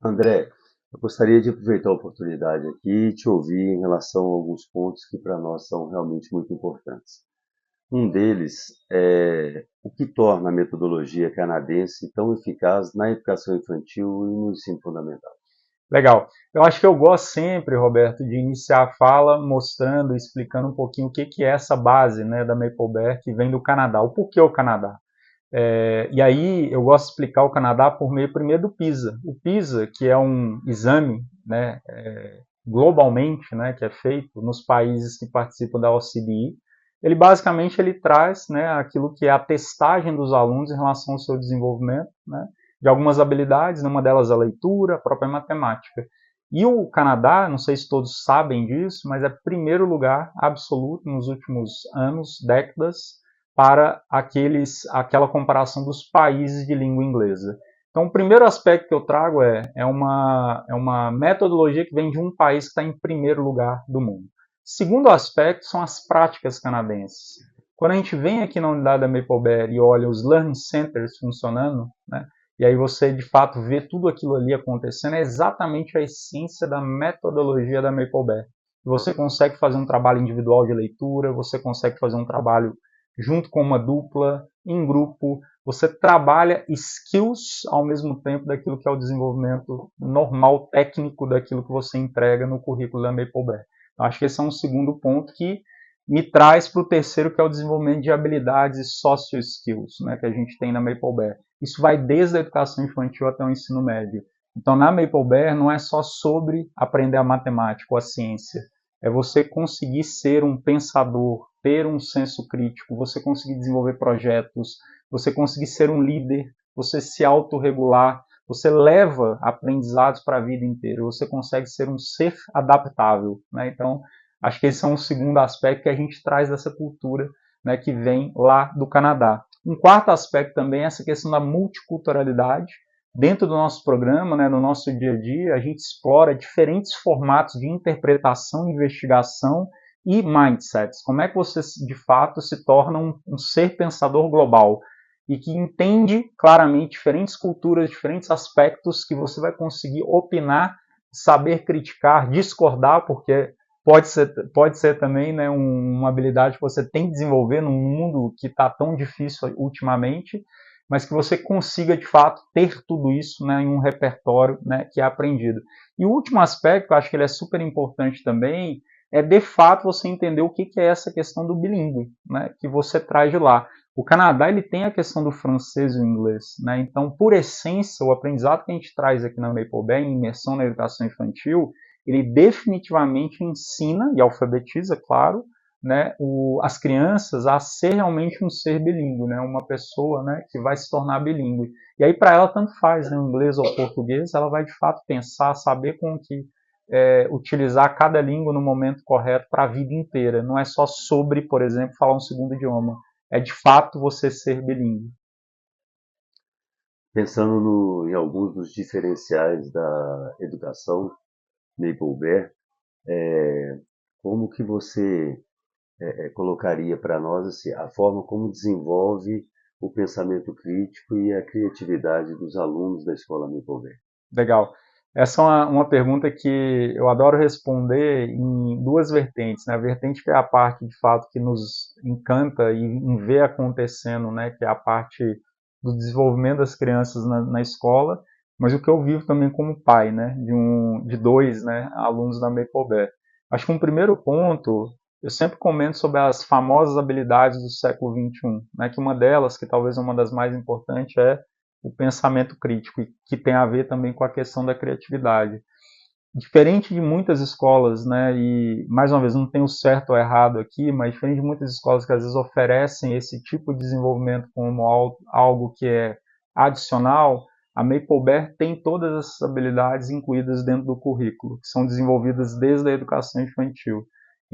André, eu gostaria de aproveitar a oportunidade aqui e te ouvir em relação a alguns pontos que para nós são realmente muito importantes. Um deles é o que torna a metodologia canadense tão eficaz na educação infantil e no ensino fundamental. Legal. Eu acho que eu gosto sempre, Roberto, de iniciar a fala mostrando, explicando um pouquinho o que que é essa base, né, da Maple que vem do Canadá. O porquê o Canadá? E aí eu gosto de explicar o Canadá por meio primeiro do PISA. O PISA, que é um exame, né, globalmente, né, que é feito nos países que participam da OCDE, ele basicamente ele traz, né, aquilo que é a testagem dos alunos em relação ao seu desenvolvimento, né, de algumas habilidades, uma delas a leitura, a própria matemática. E o Canadá, não sei se todos sabem disso, mas é primeiro lugar absoluto nos últimos anos, décadas, para aquela comparação dos países de língua inglesa. Então, o primeiro aspecto que eu trago é uma metodologia que vem de um país que está em primeiro lugar do mundo. Segundo aspecto são as práticas canadenses. Quando a gente vem aqui na unidade da Mapleberry e olha os Learning Centers funcionando, né, e aí você de fato vê tudo aquilo ali acontecendo, é exatamente a essência da metodologia da Mapleberry. Você consegue fazer um trabalho individual de leitura, você consegue fazer um trabalho junto com uma dupla, em grupo, você trabalha skills ao mesmo tempo daquilo que é o desenvolvimento normal, técnico daquilo que você entrega no currículo da Mapleberry. Então, acho que esse é um segundo ponto que me traz para o terceiro, que é o desenvolvimento de habilidades e social skills, né, que a gente tem na Mapleberry. Isso vai desde a educação infantil até o ensino médio. Então, na Mapleberry não é só sobre aprender a matemática ou a ciência, é você conseguir ser um pensador, ter um senso crítico, você conseguir desenvolver projetos, você conseguir ser um líder, você se autorregular, você leva aprendizados para a vida inteira, você consegue ser um ser adaptável, né? Então, acho que esse é um segundo aspecto que a gente traz dessa cultura, né, que vem lá do Canadá. Um quarto aspecto também é essa questão da multiculturalidade. Dentro do nosso programa, né, no nosso dia a dia, a gente explora diferentes formatos de interpretação, investigação e mindsets. Como é que você, de fato, se torna um ser pensador global e que entende claramente diferentes culturas, diferentes aspectos que você vai conseguir opinar, saber criticar, discordar, porque pode ser também, né, uma habilidade que você tem que desenvolver num mundo que está tão difícil ultimamente, mas que você consiga de fato ter tudo isso, né, em um repertório, né, que é aprendido. E o último aspecto, eu acho que ele é super importante também, é de fato você entender o que é essa questão do bilíngue, né, que você traz de lá. O Canadá ele tem a questão do francês e o inglês, né? Então, por essência, o aprendizado que a gente traz aqui na Maple Bay, em imersão na educação infantil, ele definitivamente ensina e alfabetiza, claro, né, as crianças a ser realmente um ser bilíngue, né, uma pessoa, né, que vai se tornar bilíngue. E aí para ela tanto faz, né, o inglês ou o português, ela vai de fato pensar, saber com que utilizar cada língua no momento correto para a vida inteira. Não é só sobre, por exemplo, falar um segundo idioma. É de fato você ser bilíngue. Pensando em alguns dos diferenciais da educação Maple Bear, como que você colocaria para nós assim, a forma como desenvolve o pensamento crítico e a criatividade dos alunos da escola Maple Bear? Legal. Essa é uma pergunta que eu adoro responder em duas vertentes, né? A vertente que é a parte, de fato, que nos encanta e em ver acontecendo, né? Que é a parte do desenvolvimento das crianças na escola, mas o que eu vivo também como pai, né? De dois, né? Alunos da Maple. Acho que um primeiro ponto, eu sempre comento sobre as famosas habilidades do século XXI, né? Que uma delas, que talvez é uma das mais importantes, é o pensamento crítico, que tem a ver também com a questão da criatividade. Diferente de muitas escolas, né, e mais uma vez não tem o certo ou errado aqui, mas diferente de muitas escolas que às vezes oferecem esse tipo de desenvolvimento como algo que é adicional, a Maple tem todas essas habilidades incluídas dentro do currículo, que são desenvolvidas desde a educação infantil.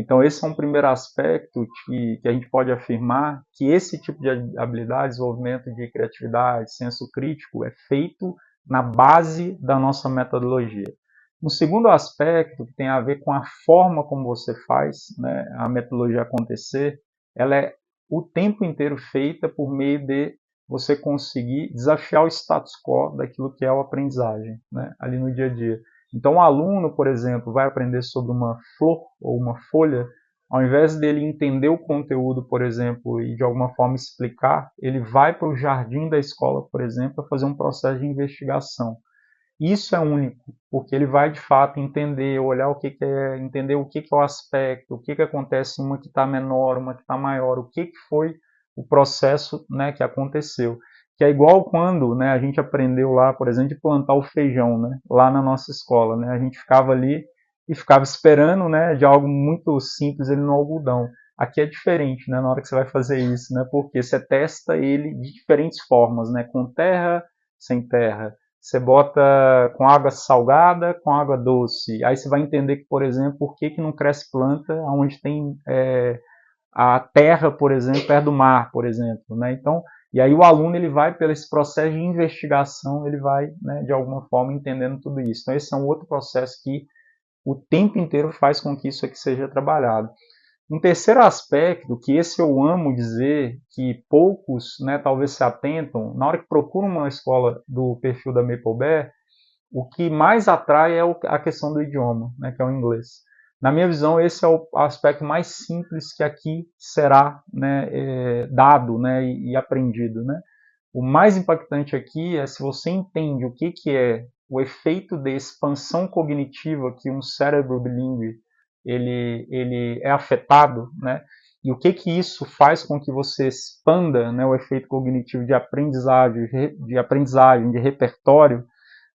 Então, esse é um primeiro aspecto que a gente pode afirmar que esse tipo de habilidade, desenvolvimento de criatividade, senso crítico, é feito na base da nossa metodologia. Um segundo aspecto que tem a ver com a forma como você faz, né, a metodologia acontecer, ela é o tempo inteiro feita por meio de você conseguir desafiar o status quo daquilo que é a aprendizagem, né, ali no dia a dia. Então, o aluno, por exemplo, vai aprender sobre uma flor ou uma folha, ao invés dele entender o conteúdo, por exemplo, e de alguma forma explicar, ele vai para o jardim da escola, por exemplo, para fazer um processo de investigação. Isso é único, porque ele vai de fato entender, olhar o que, que é, entender o que, que é o aspecto, o que, que acontece em uma que está menor, uma que está maior, o que foi o processo, né, que aconteceu. Que é igual quando, né, a gente aprendeu lá, por exemplo, de plantar o feijão, né, lá na nossa escola. Né, a gente ficava ali e ficava esperando, né, de algo muito simples ele no algodão. Aqui é diferente, né, na hora que você vai fazer isso, né, porque você testa ele de diferentes formas, né, com terra, sem terra. Você bota com água salgada, com água doce. Aí você vai entender que, por exemplo, por que não cresce planta onde tem a terra, por exemplo, perto do mar, por exemplo. Né? Então, e aí o aluno ele vai pelo esse processo de investigação, ele vai, né, de alguma forma, entendendo tudo isso. Então, esse é um outro processo que o tempo inteiro faz com que isso aqui seja trabalhado. Um terceiro aspecto, que esse eu amo dizer, que poucos, né, talvez se atentam, na hora que procuram uma escola do perfil da Maple Bear, o que mais atrai é a questão do idioma, né, que é o inglês. Na minha visão, esse é o aspecto mais simples que aqui será, né, dado, né, e aprendido. Né. O mais impactante aqui é se você entende o que é o efeito de expansão cognitiva que um cérebro bilíngue ele é afetado, né? E o que isso faz com que você expanda, né, o efeito cognitivo de aprendizagem, de repertório,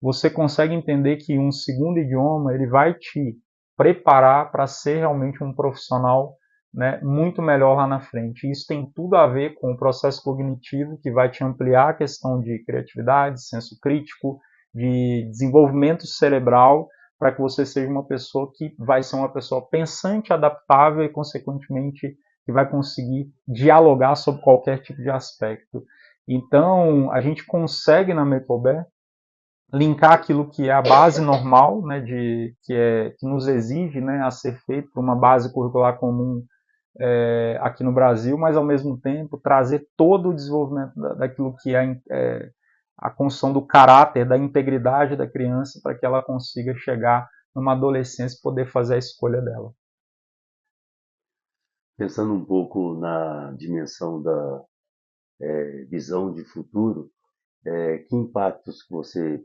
você consegue entender que um segundo idioma ele vai te preparar para ser realmente um profissional, né, muito melhor lá na frente. Isso tem tudo a ver com o processo cognitivo que vai te ampliar a questão de criatividade, senso crítico, de desenvolvimento cerebral, para que você seja uma pessoa que vai ser uma pessoa pensante, adaptável e, consequentemente, que vai conseguir dialogar sobre qualquer tipo de aspecto. Então, a gente consegue na Maple linkar aquilo que é a base normal, né, que nos exige, né, a ser feito por uma base curricular comum aqui no Brasil, mas ao mesmo tempo trazer todo o desenvolvimento daquilo que é a construção do caráter, da integridade da criança para que ela consiga chegar numa adolescência e poder fazer a escolha dela. Pensando um pouco na dimensão da visão de futuro, que impactos que você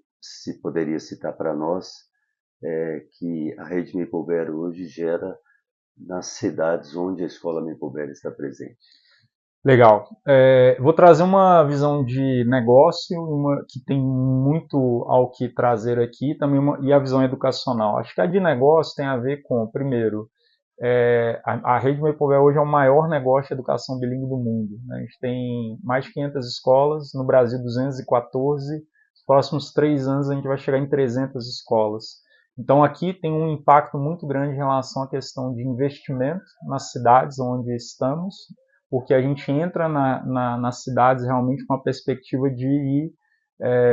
poderia citar para nós que a rede Maple Bear hoje gera nas cidades onde a escola Maple Bear está presente? Legal. Vou trazer uma visão de negócio, que tem muito ao que trazer aqui, também e a visão educacional. Acho que a de negócio tem a ver com, primeiro, a rede Maple hoje é o maior negócio de educação bilíngue do mundo. Né? A gente tem mais de 500 escolas, no Brasil 214. Nos próximos 3 anos a gente vai chegar em 300 escolas. Então aqui tem um impacto muito grande em relação à questão de investimento nas cidades onde estamos, porque a gente entra nas cidades realmente com a perspectiva de ir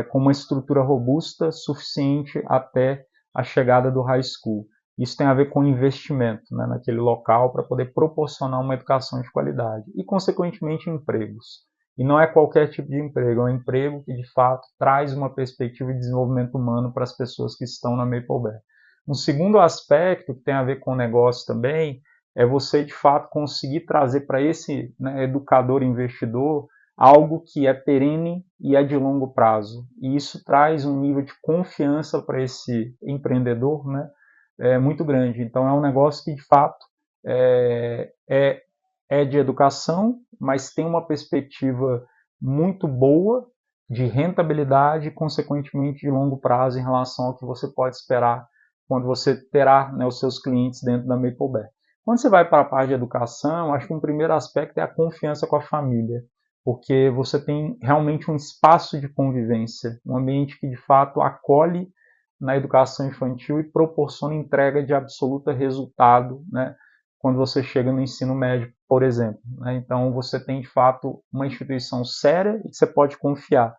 com uma estrutura robusta suficiente até a chegada do high school. Isso tem a ver com investimento, né, naquele local para poder proporcionar uma educação de qualidade e, consequentemente, empregos. E não é qualquer tipo de emprego, é um emprego que, de fato, traz uma perspectiva de desenvolvimento humano para as pessoas que estão na Maple Bear. Um segundo aspecto que tem a ver com o negócio também é você, de fato, conseguir trazer para esse, né, educador investidor algo que é perene e é de longo prazo. E isso traz um nível de confiança para esse empreendedor, né, muito grande. Então, é um negócio que, de fato, é de educação, mas tem uma perspectiva muito boa de rentabilidade e, consequentemente, de longo prazo em relação ao que você pode esperar quando você terá, né, os seus clientes dentro da Maple Bear. Quando você vai para a parte de educação, acho que um primeiro aspecto é a confiança com a família, porque você tem realmente um espaço de convivência, um ambiente que de fato acolhe na educação infantil e proporciona entrega de absoluto resultado, né, quando você chega no ensino médio, por exemplo. Né? Então você tem de fato uma instituição séria e que você pode confiar.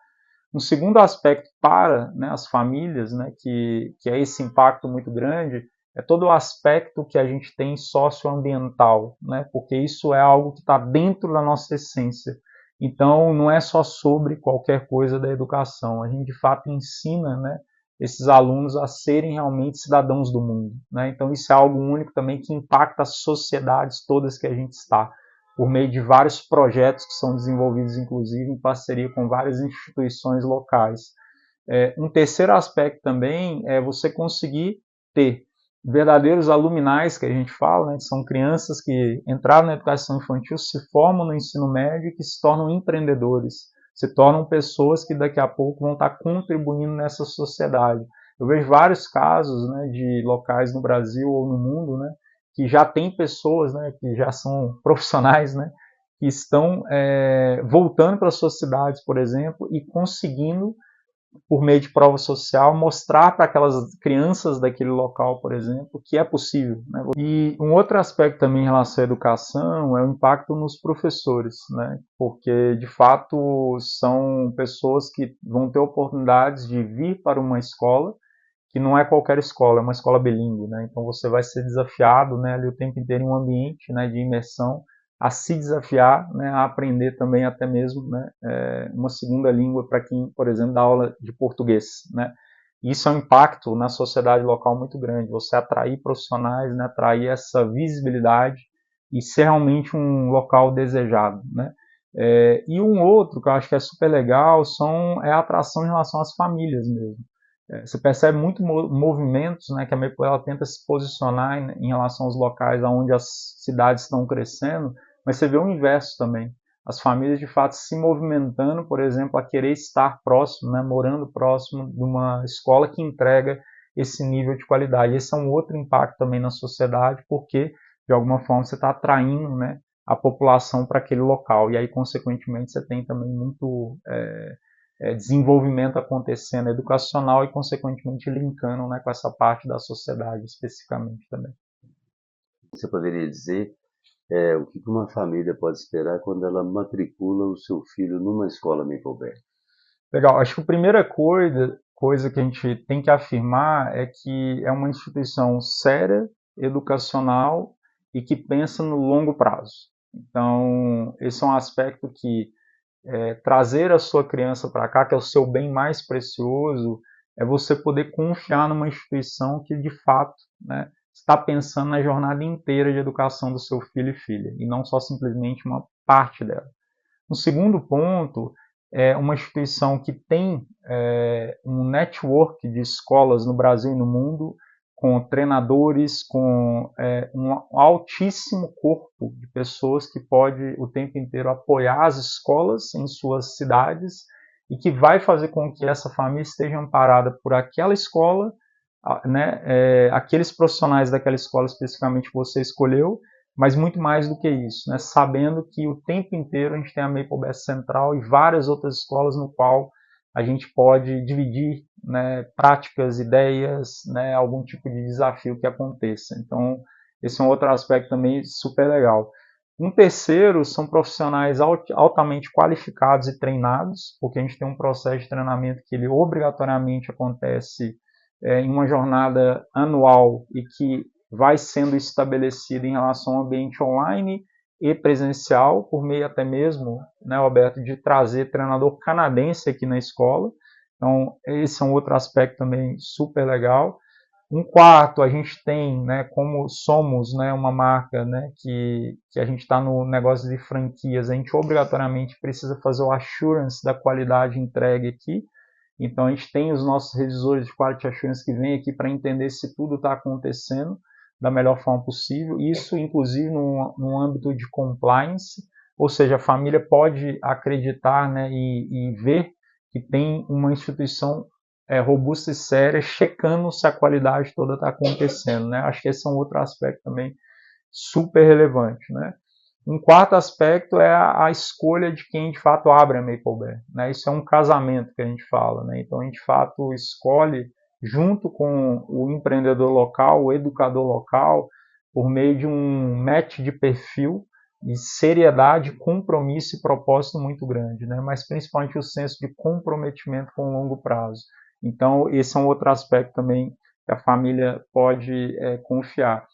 Um segundo aspecto para, né, as famílias, né, que é esse impacto muito grande, é todo o aspecto que a gente tem socioambiental, né, porque isso é algo que está dentro da nossa essência. Então, não é só sobre qualquer coisa da educação. A gente, de fato, ensina, né, esses alunos a serem realmente cidadãos do mundo, né? Então, isso é algo único também que impacta as sociedades todas que a gente está, por meio de vários projetos que são desenvolvidos, inclusive, em parceria com várias instituições locais. Um terceiro aspecto também é você conseguir ter verdadeiros aluminais, que a gente fala, né, que são crianças que entraram na educação infantil, se formam no ensino médio e que se tornam empreendedores, se tornam pessoas que daqui a pouco vão estar contribuindo nessa sociedade. Eu vejo vários casos, né, de locais no Brasil ou no mundo, né, que já tem pessoas, né, que já são profissionais, né, que estão voltando para as suas cidades, por exemplo, e conseguindo por meio de prova social, mostrar para aquelas crianças daquele local, por exemplo, que é possível. Né? E um outro aspecto também em relação à educação é o impacto nos professores, né? Porque, de fato, são pessoas que vão ter oportunidades de vir para uma escola, que não é qualquer escola, é uma escola bilíngue, né? Então você vai ser desafiado, né, ali o tempo inteiro em um ambiente, né, de imersão, a se desafiar, né, a aprender também até mesmo, né, uma segunda língua para quem, por exemplo, dá aula de português, né? Isso é um impacto na sociedade local muito grande. Você atrair profissionais, né, atrair essa visibilidade e ser realmente um local desejado, né? E um outro que eu acho que é super legal é a atração em relação às famílias mesmo. Você percebe muito movimentos, né, que a Maple ela tenta se posicionar em relação aos locais onde as cidades estão crescendo, mas você vê o inverso também. As famílias de fato se movimentando, por exemplo, a querer estar próximo, né, morando próximo de uma escola que entrega esse nível de qualidade. Esse é um outro impacto também na sociedade, porque de alguma forma você está atraindo, né, a população para aquele local e aí consequentemente você tem também muito desenvolvimento acontecendo educacional e, consequentemente, linkando, né, com essa parte da sociedade especificamente também. Você poderia dizer o que uma família pode esperar quando ela matricula o seu filho numa escola Maplebear? Legal, acho que a primeira coisa que a gente tem que afirmar é que é uma instituição séria, educacional e que pensa no longo prazo. Então, esse é um aspecto que trazer a sua criança para cá, que é o seu bem mais precioso, é você poder confiar numa instituição que de fato, né, está pensando na jornada inteira de educação do seu filho e filha, e não só simplesmente uma parte dela. Um segundo ponto é uma instituição que tem um network de escolas no Brasil e no mundo, com treinadores, com um altíssimo corpo de pessoas que pode o tempo inteiro apoiar as escolas em suas cidades e que vai fazer com que essa família esteja amparada por aquela escola, né, aqueles profissionais daquela escola especificamente que você escolheu, mas muito mais do que isso, né, sabendo que o tempo inteiro a gente tem a Maple Central e várias outras escolas no qual a gente pode dividir, né, práticas, ideias, né, algum tipo de desafio que aconteça. Então, esse é um outro aspecto também super legal. Um terceiro são profissionais altamente qualificados e treinados, porque a gente tem um processo de treinamento que ele obrigatoriamente acontece em uma jornada anual e que vai sendo estabelecido em relação ao ambiente online e presencial, por meio até mesmo, né, Roberto, de trazer treinador canadense aqui na escola. Então, esse é um outro aspecto também super legal. Um quarto, a gente tem, né, como somos, né, uma marca, né, que a gente está no negócio de franquias, a gente obrigatoriamente precisa fazer o assurance da qualidade entregue aqui. Então, a gente tem os nossos revisores de quality assurance que vêm aqui para entender se tudo está acontecendo da melhor forma possível. Isso, inclusive, no âmbito de compliance, ou seja, a família pode acreditar, né, e ver que tem uma instituição robusta e séria checando se a qualidade toda está acontecendo. Né? Acho que esse é um outro aspecto também super relevante. Né? Um quarto aspecto é a escolha de quem de fato abre a Maplebear. Né? Isso é um casamento que a gente fala. Né? Então a gente de fato escolhe junto com o empreendedor local, o educador local, por meio de um match de perfil de seriedade, compromisso e propósito muito grande, né? Mas principalmente o senso de comprometimento com o longo prazo. Então esse é um outro aspecto também que a família pode confiar.